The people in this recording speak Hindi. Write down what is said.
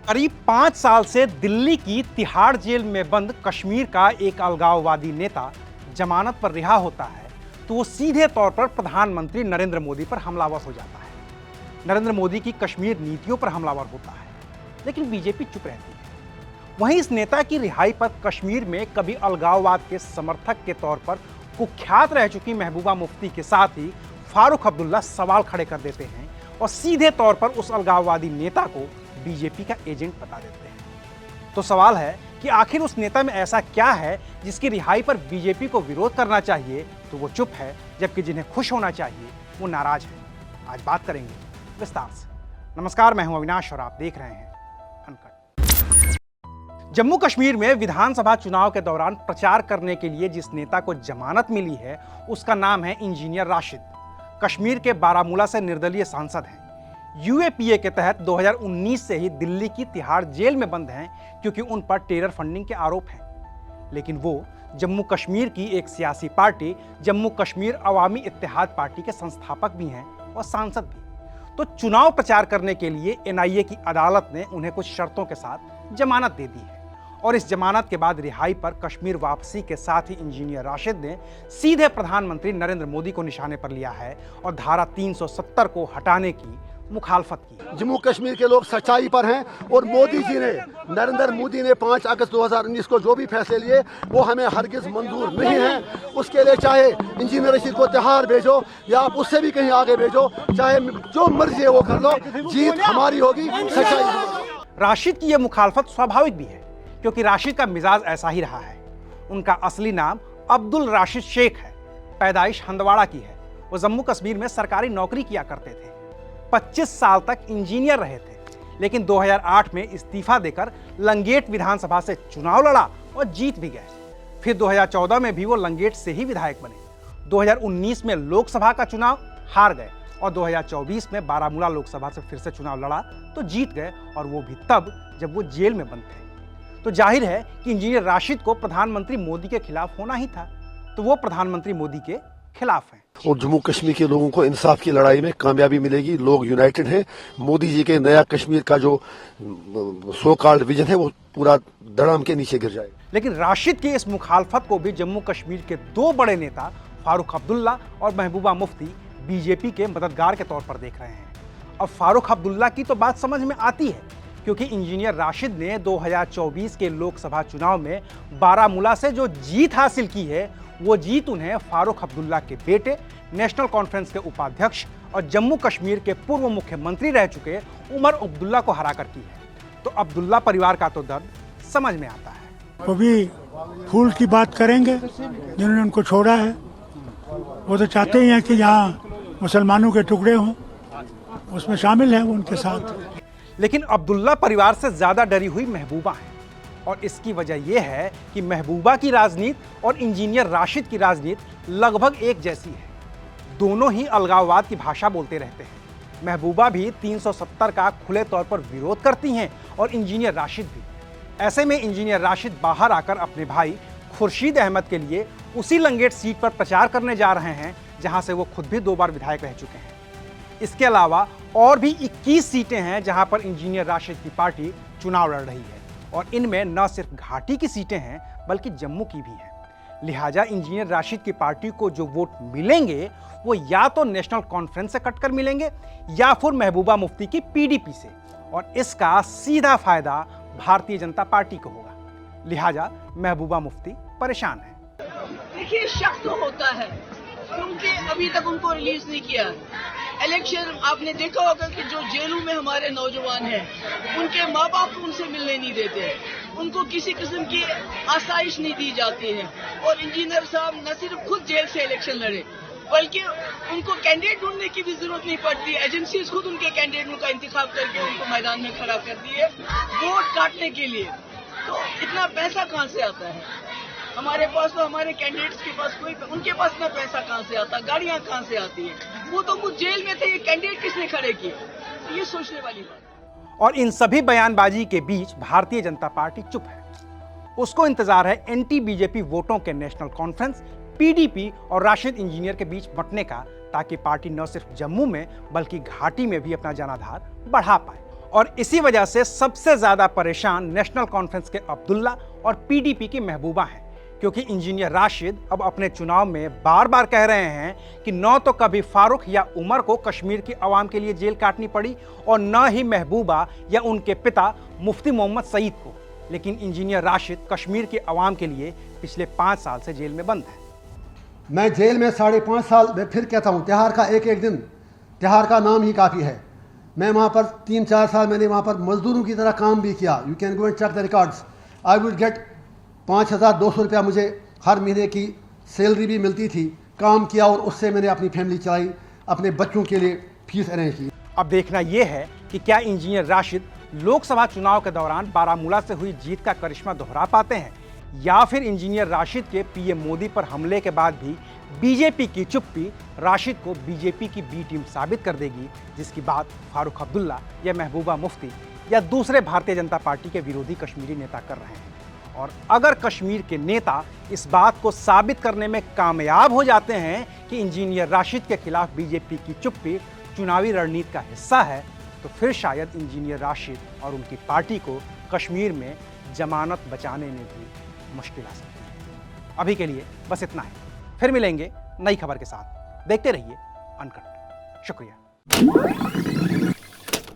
करीब 5 साल से दिल्ली की तिहाड़ जेल में बंद कश्मीर का एक अलगाववादी नेता जमानत पर रिहा होता है तो वो सीधे तौर पर प्रधानमंत्री नरेंद्र मोदी पर हमलावर हो जाता है। नरेंद्र मोदी की कश्मीर नीतियों पर हमलावर होता है, लेकिन बीजेपी चुप रहती है। वहीं इस नेता की रिहाई पर कश्मीर में कभी अलगाववाद के समर्थक के तौर पर कुख्यात रह चुकी महबूबा मुफ्ती के साथ ही फारूक अब्दुल्ला सवाल खड़े कर देते हैं और सीधे तौर पर उस अलगाववादी नेता को बीजेपी का एजेंट बता देते हैं। तो सवाल है कि आखिर उस नेता में ऐसा क्या है जिसकी रिहाई पर बीजेपी को विरोध करना चाहिए तो वो चुप है, जबकि जिन्हें खुश होना चाहिए वो नाराज है। आज बात करेंगे विस्तार से। नमस्कार, मैं हूं अविनाश और आप देख रहे हैं अनकट। जम्मू कश्मीर में विधानसभा चुनाव के दौरान प्रचार करने के लिए जिस नेता को जमानत मिली है उसका नाम है इंजीनियर राशिद। कश्मीर के बारामूला से निर्दलीय सांसद हैं। यूएपीए के तहत 2019 से ही दिल्ली की तिहाड़ जेल में बंद हैं क्योंकि उन पर टेरर फंडिंग के आरोप हैं। लेकिन वो जम्मू कश्मीर की एक सियासी पार्टी जम्मू कश्मीर अवामी इत्तेहाद पार्टी के संस्थापक भी हैं और सांसद भी। तो चुनाव प्रचार करने के लिए एनआईए की अदालत ने उन्हें कुछ शर्तों के साथ जमानत दे दी है और इस जमानत के बाद रिहाई पर कश्मीर वापसी के साथ ही इंजीनियर राशिद ने सीधे प्रधानमंत्री नरेंद्र मोदी को निशाने पर लिया है और धारा 370 को हटाने की मुखालफत की। जम्मू कश्मीर के लोग सच्चाई पर हैं और मोदी जी ने, नरेंद्र मोदी ने 5 अगस्त 2019 को जो भी फैसले लिए वो हमें हरगिज मंजूर नहीं है। उसके लिए चाहे इंजीनियर रशीद को तिहाड़ भेजो या आप उससे भी कहीं आगे भेजो, चाहे जो मर्जी है वो कर लो, जीत हमारी होगी, सच्चाई हमारी। राशिद की यह मुखालफत स्वाभाविक भी है क्योंकि राशिद का मिजाज ऐसा ही रहा है। उनका असली नाम अब्दुल राशिद शेख है। पैदाइश हंदवाड़ा की है। वो जम्मू कश्मीर में सरकारी नौकरी किया करते थे। 25 साल तक इंजीनियर रहे थे, लेकिन 2008 में इस्तीफा देकर लंगेट विधानसभा से चुनाव लड़ा और जीत भी गए। फिर 2014 में भी वो लंगेट से ही विधायक बने। 2019 में लोकसभा का चुनाव हार गए और 2024 में बारामूला लोकसभा से फिर से चुनाव लड़ा तो जीत गए, और वो भी तब जब वो जेल में बंद थे। तो जाहिर है कि इंजीनियर राशिद को प्रधानमंत्री मोदी के खिलाफ होना ही था, तो वो प्रधानमंत्री मोदी के खिलाफ हैं। और जम्मू कश्मीर के लोगों को इंसाफ की लड़ाई में कामयाबी मिलेगी। लोग यूनाइटेड हैं। मोदी जी के नया कश्मीर का जो सो कॉल्ड विजन है वो पूरा धड़ाम के नीचे गिर जाएगा। लेकिन राशिद की इस मुखालफत को भी जम्मू कश्मीर के दो बड़े नेता फारूक अब्दुल्ला और महबूबा मुफ्ती बीजेपी के मददगार के तौर पर देख रहे हैं। अब फारूक अब्दुल्ला की तो बात समझ में आती है क्योंकि इंजीनियर राशिद ने 2024 के लोकसभा चुनाव में बारामूला से जो जीत हासिल की है वो जीत उन्हें फारूक अब्दुल्ला के बेटे, नेशनल कॉन्फ्रेंस के उपाध्यक्ष और जम्मू कश्मीर के पूर्व मुख्यमंत्री रह चुके उमर अब्दुल्ला को हराकर की है। तो अब्दुल्ला परिवार का तो दर्द समझ में आता है। वो भी फूल की बात करेंगे जिन्होंने उनको छोड़ा है। वो तो चाहते ही हैं कि यहाँ मुसलमानों के टुकड़े हों, उसमें शामिल हैं वो उनके साथ। लेकिन अब्दुल्ला परिवार से ज्यादा डरी हुई महबूबा है, और इसकी वजह यह है कि महबूबा की राजनीति और इंजीनियर राशिद की राजनीति लगभग एक जैसी है। दोनों ही अलगाववाद की भाषा बोलते रहते हैं। महबूबा भी 370 का खुले तौर पर विरोध करती हैं और इंजीनियर राशिद भी। ऐसे में इंजीनियर राशिद बाहर आकर अपने भाई खुर्शीद अहमद के लिए उसी लंगेट सीट पर प्रचार करने जा रहे हैं जहां से वो खुद भी 2 बार विधायक रह चुके हैं। इसके अलावा और भी 21 सीटें हैं जहां पर इंजीनियर राशिद की पार्टी चुनाव लड़ रही है, और इनमें न सिर्फ घाटी की सीटें हैं बल्कि जम्मू की भी हैं। लिहाजा इंजीनियर राशिद की पार्टी को जो वोट मिलेंगे वो या तो नेशनल कॉन्फ्रेंस से कटकर मिलेंगे या फिर महबूबा मुफ्ती की पीडीपी से, और इसका सीधा फायदा भारतीय जनता पार्टी को होगा। लिहाजा महबूबा मुफ्ती परेशान है। देखिए, शक तो होता है क्योंकि अभी तक उनको रिलीज नहीं किया। इलेक्शन आपने देखा होगा कि जो जेलों में हमारे नौजवान हैं उनके माँ बाप उनसे मिलने नहीं देते, उनको किसी किस्म की आसाइश नहीं दी जाती है। और इंजीनियर साहब न सिर्फ खुद जेल से इलेक्शन लड़े बल्कि उनको कैंडिडेट ढूंढने की भी जरूरत नहीं पड़ती। एजेंसीज खुद उनके कैंडिडेटों का इंतखाब करके उनको मैदान में खड़ा कर दिए वोट काटने के लिए। तो इतना पैसा कहाँ से आता है? हमारे पास तो हमारे कैंडिडेट्स के पास कोई, उनके पास इतना पैसा कहाँ से आता, गाड़ियाँ कहाँ से आती है? वो तो कुछ जेल में थे, ये कैंडिडेट किसने खड़े किए? तो ये सोचने वाली बात। और इन सभी बयानबाजी के बीच भारतीय जनता पार्टी चुप है। उसको इंतजार है एंटी बीजेपी वोटों के नेशनल कॉन्फ्रेंस, पीडीपी और राशिद इंजीनियर के बीच बंटने का, ताकि पार्टी न सिर्फ जम्मू में बल्कि घाटी में भी अपना जनाधार बढ़ा पाए और इसी वजह से सबसे ज्यादा परेशान नेशनल कॉन्फ्रेंस के अब्दुल्ला और पीडीपी की महबूबा हैं, क्योंकि इंजीनियर राशिद अब अपने चुनाव में बार बार कह रहे हैं कि न तो कभी फारूक या उमर को कश्मीर की आवाम के लिए जेल काटनी पड़ी और न ही महबूबा या उनके पिता मुफ्ती मोहम्मद सईद को, लेकिन इंजीनियर राशिद कश्मीर की आवाम के लिए पिछले 5 साल से जेल में बंद है। मैं जेल में 5.5 साल, मैं फिर कहता हूँ, तिहाड़ का एक एक दिन, तिहाड़ का नाम ही काफ़ी है। मैं वहाँ पर 3-4 साल मैंने वहाँ पर मजदूरों की तरह काम भी किया। You can go and check the records. I would get 5,200 रुपया मुझे हर महीने की सैलरी भी मिलती थी। काम किया और उससे मैंने अपनी फैमिली चलाई, अपने बच्चों के लिए फीस अरेंज की। अब देखना यह है कि क्या इंजीनियर राशिद लोकसभा चुनाव के दौरान बारामूला से हुई जीत का करिश्मा दोहरा पाते हैं, या फिर इंजीनियर राशिद के पीएम मोदी पर हमले के बाद भी बीजेपी की चुप्पी राशिद को बीजेपी की बी टीम साबित कर देगी, जिसकी बात फारूक अब्दुल्ला या महबूबा मुफ्ती या दूसरे भारतीय जनता पार्टी के विरोधी कश्मीरी नेता कर रहे हैं। और अगर कश्मीर के नेता इस बात को साबित करने में कामयाब हो जाते हैं कि इंजीनियर राशिद के खिलाफ बीजेपी की चुप्पी चुनावी रणनीति का हिस्सा है, तो फिर शायद इंजीनियर राशिद और उनकी पार्टी को कश्मीर में जमानत बचाने में भी मुश्किल आ सकती है। अभी के लिए बस इतना है, फिर मिलेंगे नई खबर के साथ। देखते रहिए अनकट। शुक्रिया।